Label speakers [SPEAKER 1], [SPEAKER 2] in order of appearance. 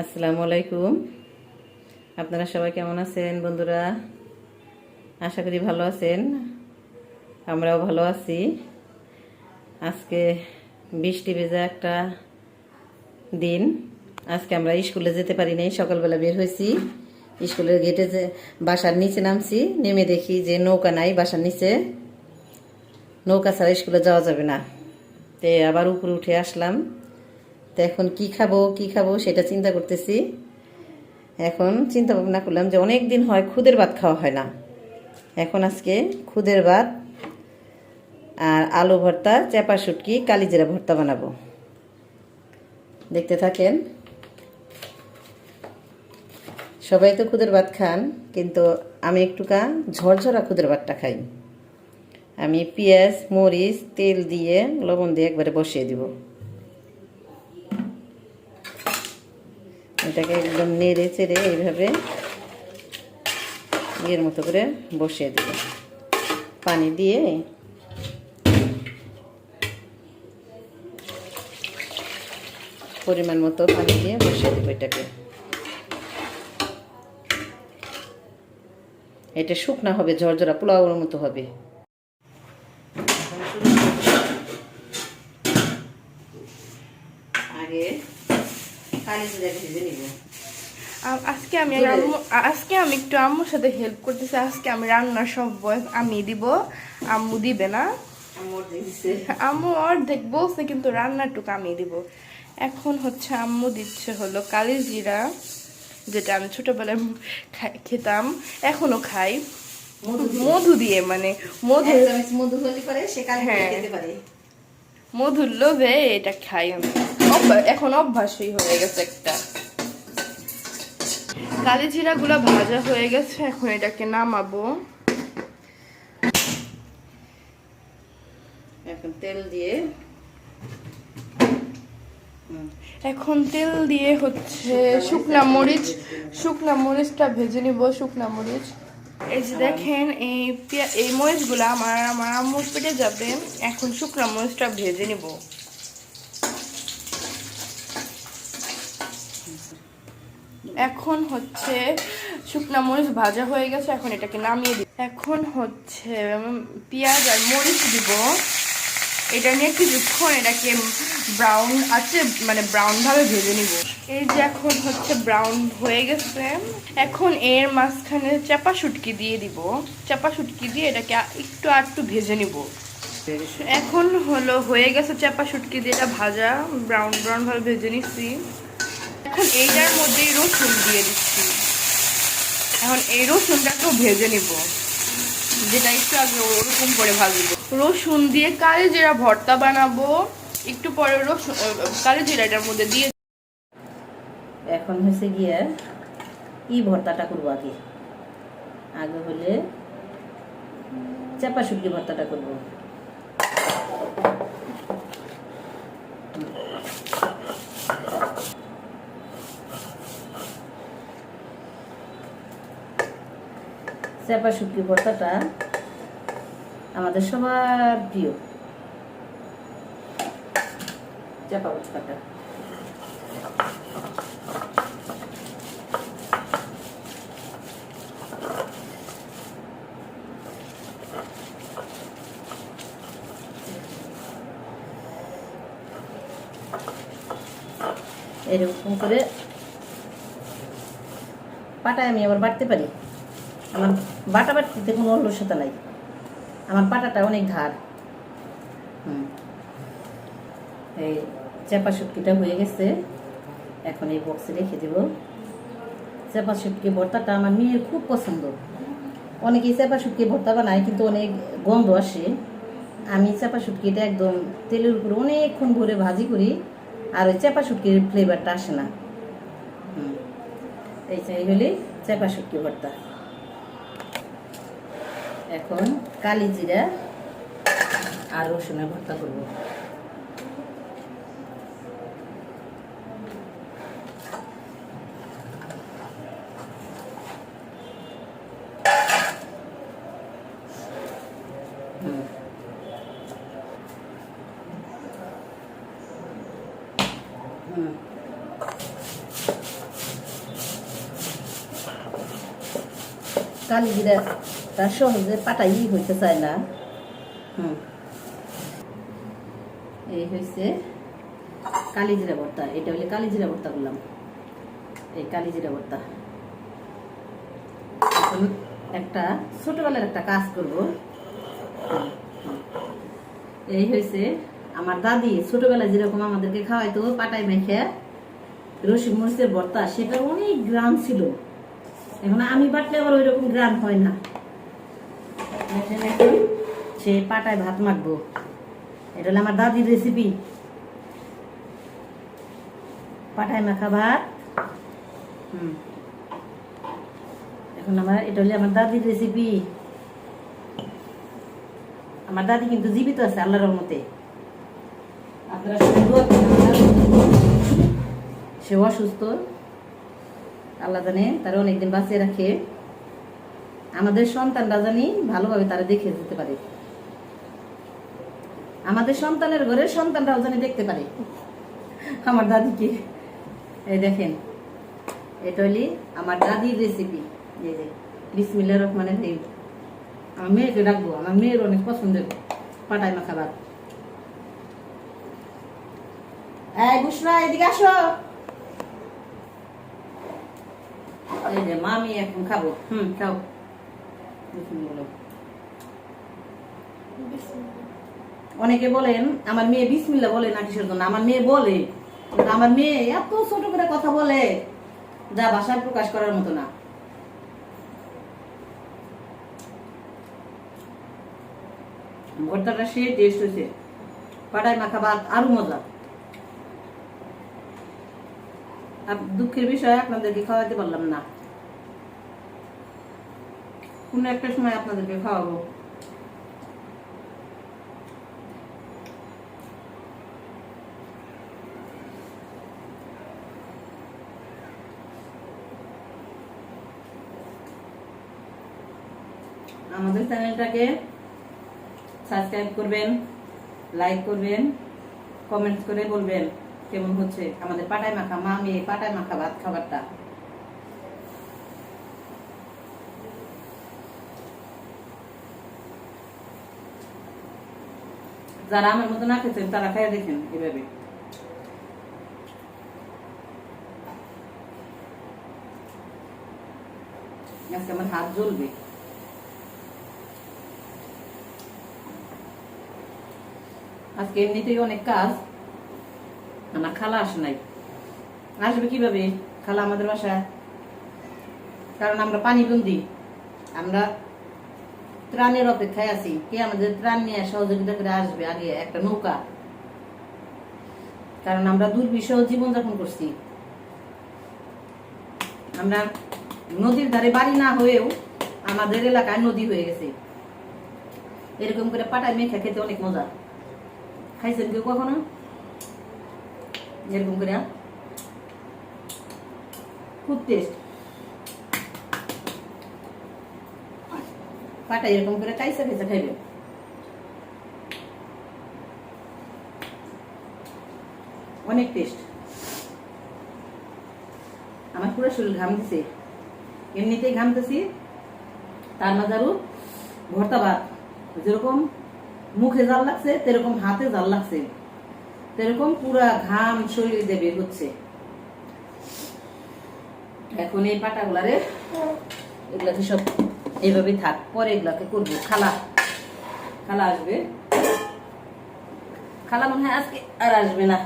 [SPEAKER 1] আসসালামু আলাইকুম। আপনারা সবাই কেমন আছেন বন্ধুরা? আশা করি ভালো আছেন, আমরাও ভালো আছি। আজকে বৃষ্টি ভেজা একটা দিন। আজকে আমরা স্কুলে যেতে পারি নাই, সকালবেলা বের হয়েছি। স্কুলের গেটে যে বাসার নিচে নামছি, নেমে দেখি যে নৌকা নাই বাসার নিচে। নৌকা ছাড়া স্কুলে যাওয়া যাবে না, তে আবার উপরে উঠে আসলাম। তো এখন কি খাবো সেটা চিন্তা করতেছি। এখন চিন্তা ভাবনা করলাম যে অনেক দিন হয় খুদের ভাত খাওয়া হয় না। এখন আজকে খুদের ভাত আর আলু ভর্তা, চেপা শুটকি, কালিজিরা ভর্তা বানাবো। দেখতে থাকেন। সবাই তো খুদের ভাত খান, কিন্তু আমি একটুকা ঝরঝরা খুদের ভাতটা খাই। আমি পেঁয়াজ, মরিচ, তেল দিয়ে, লবণ দিয়ে একবারে বসিয়ে দিব। এটাকে একদম নেড়ে চেড়ে এইভাবে এর মতো করে বসিয়ে দেব। পানি দিয়ে পরিমাণ মতো পানি দিয়ে বসিয়ে দেবো এটাকে। এটা শুকনা হবে, ঝরঝরা পোলাওর মতো হবে। আগে কালিজিরা ভেজে নিব।
[SPEAKER 2] আজকে আমি একটু আম্মুর সাথে হেল্প করতেছি। আজকে আমি রান্নার সব বয়স আমি দিব, আম্মু দিবে না। আম্মু অর্ধেক বলছে, কিন্তু রান্নাটুকু আমি দিব। এখন হচ্ছে আম্মু দিচ্ছে হলো কালিজিরা, যেটা আমি ছোটবেলায় খেতাম, এখনো খাই মধু দিয়ে। মানে মধুর লোভে এটা খাই আমি, এখন অভ্যাসই হয়ে গেছে একটা। কালিজিরা গুলা ভাজা হয়ে গেছে, এখন এটাকে নামাবো।
[SPEAKER 1] এখন তেল দিয়ে
[SPEAKER 2] হচ্ছে শুকনা মরিচটা ভেজে নিব। শুকনা মরিচ, এই যে দেখেন, এই মরিচগুলা আমার আম্মুর পেটে যাবে। এখন শুকনা মরিচটা ভেজে নিব। এখন হচ্ছে শুকনা মরিচ ভাজা হয়ে গেছে, এখন এটাকে নামিয়ে দিব। এখন হচ্ছে পেঁয়াজ আর মরিচ দিব। এটা নিয়ে কিছুক্ষণ এটাকে ব্রাউন আছে, মানে ব্রাউন ভাবে ভেজে নিব। এই যে এখন হচ্ছে ব্রাউন হয়ে গেছে। এখন এর মাঝখানে চাপা শুটকি দিয়ে দিব। চাপা শুটকি দিয়ে এটাকে একটু ভেজে নিব। এখন হয়ে গেছে চাপা শুটকি দিয়ে এটা ভাজা, ব্রাউন ভাবে ভেজে নিচ্ছি। এখন এইটার মধ্যেই রসুন দিয়ে দিচ্ছি। এখন এই রসুনটাকেও ভেজে নিব, যেটা একটু আগে ওরকম করে ভাজবো। রসুন দিয়ে কালিজিরা ভর্তা বানাবো। একটু পরে কালিজিরা এটার মধ্যে দিয়ে।
[SPEAKER 1] এখন হয়েছে গিয়ে ভর্তাটা করবো। আগে হলে চাপা শুটকি ভর্তাটা করবো। চাপা শুটকি ভর্তাটা আমাদের সবার প্রিয়। চাপা ভর্তাটা এরকম করে পাটায় আমি আবার বাটতে পারি। আমার বাটতে কোনো অলসতা নাই, আমার পাটাটা অনেক ধার। এই চাপা শুটকিটা হয়ে গেছে, এখন এই বক্সে রেখে দেব। চাপা শুটকি ভর্তাটা আমার মেয়ের খুব পছন্দ। অনেকেই চাপা শুটকি ভর্তা বানায়, কিন্তু অনেক গন্ধ আসে। আমি চাপা শুটকিটা একদম তেলের উপরে অনেকক্ষণ ভরে ভাজি করি, আর ওই চাপা শুটকির ফ্লেভারটা আসে না। এই হলে চাপা শুটকি ভর্তা। এখন কালিজিরা আর রসুনের ভর্তা করব। কালি জিরা তার সহজে পাটাই হইতে চায় না। এই হয়েছে কালি জিরা ভর্তা। এটা হলে কালি জিরা ভর্তা করলাম, এই কালি জিরা ভর্তা। এখন একটা ছোটবেলার একটা কাজ করব। এই হয়েছে আমার দাদি ছোটবেলায় যেরকম আমাদেরকে খাওয়াইতো পাটায় মেখে রসুন মরিচের ভর্তা, সেটা অনেক গ্রাম ছিল। এখন আমি বাটলে আবার ওই রকম গ্রাম হয় না। সে পাটায় ভাত মাখবো, এটা হলো আমার দাদির রেসিপি, পাটায় মাখা ভাত। এখন এটা হলে আমার দাদির রেসিপি। আমার দাদি কিন্তু জীবিত আছে আল্লাহর রহমতে। আপনারা সবাই দোয়া করবেন। সে অসুস্থ, আল্লাহ জানে তারা অনেকদিন বাঁচিয়ে রাখে। আমাদের সন্তানরা জানি ভালোভাবে তারা দেখে যেতে পারে, আমাদের সন্তানের ঘরের সন্তানরাও জানি দেখতে পারে আমার দাদিকে। এই দেখেন, এটা হলি আমার দাদির রেসিপি। এই যে বিসমিল্লাহির রহমানির রহিম। আমার মেয়েকে রাখবো, আমার মেয়ের অনেক পছন্দের পাটায় মাখা ভাত। এই বুশরা, এদিকে আসো। এই যে মামি এখন খাবো। খাও। অনেকে বলেন আমার মেয়ে বিসমিল্লাহ বলে না কিসের জন্য। আমার মেয়ে বলে, কিন্তু আমার মেয়ে এত ছোট করে কথা বলে যা ভাষায় প্রকাশ করার মতো না। ভর্তাটা সে টেস্ট হয়েছে, পাটায় মাখা ভাত আরো মজা। দুঃখের বিষয় আপনাদেরকে খাওয়াতে পারলাম না, কোনো একটা সময় আপনাদেরকে খাওয়াবো। আমাদের চ্যানেলটাকে সাবস্ক্রাইব করবেন, লাইক করবেন, কমেন্টস করে বলবেন কেমন হচ্ছে আমাদের পাটায় মাখা মামি পাটায় মাখা ভাত খাবারটা। যারা আমার মতো না খেয়েছেন তারা খাইয়ে দেখেন এভাবে। আজকে আমার হাত জ্বলবে। আজকে এমনিতেই অনেক কাজ, আমার খালা আসে নাই। আসবে কিভাবে খালা আমাদের বাসায়? কারণ আমরা পানিবন্দী, আমরা ত্রাণের অপেক্ষায় আছি। কে আমাদের ত্রাণ নিয়ে সহযোগিতা করে আসবে? আগে একটা নৌকা। কারণ আমরা দুর্বিষহ জীবনযাপন করছি। আমরা নদীর ধারে বাড়ি না হয়েও আমাদের এলাকায় নদী হয়ে গেছে। এরকম করে পাটায় মেখে খেতে অনেক মজা। খাইছেন কেউ কখনো এরকম করে? খুব টেস্ট। পাটা এরকম করে কাইসা কাইসা খাইবে। অনেক টেস্ট। আমার পুরো শরীর ঘামতেছে, এমনিতেই ঘামতেছি, তার মাঝে আরো ভর্তা ভাত। যেরকম মুখে জাল লাগছে তেরকম হাতে জাল লাগছে, তেরকম পুরা ঘাম শরীর দিয়ে বের হচ্ছে। এখন এই পাটাগুলারে এগুলাকে সব এইভাবেই থাক, পরে এগুলাকে করবো। খালা খালা আসবে, খালা মনে হয় আজকে আর আসবে না।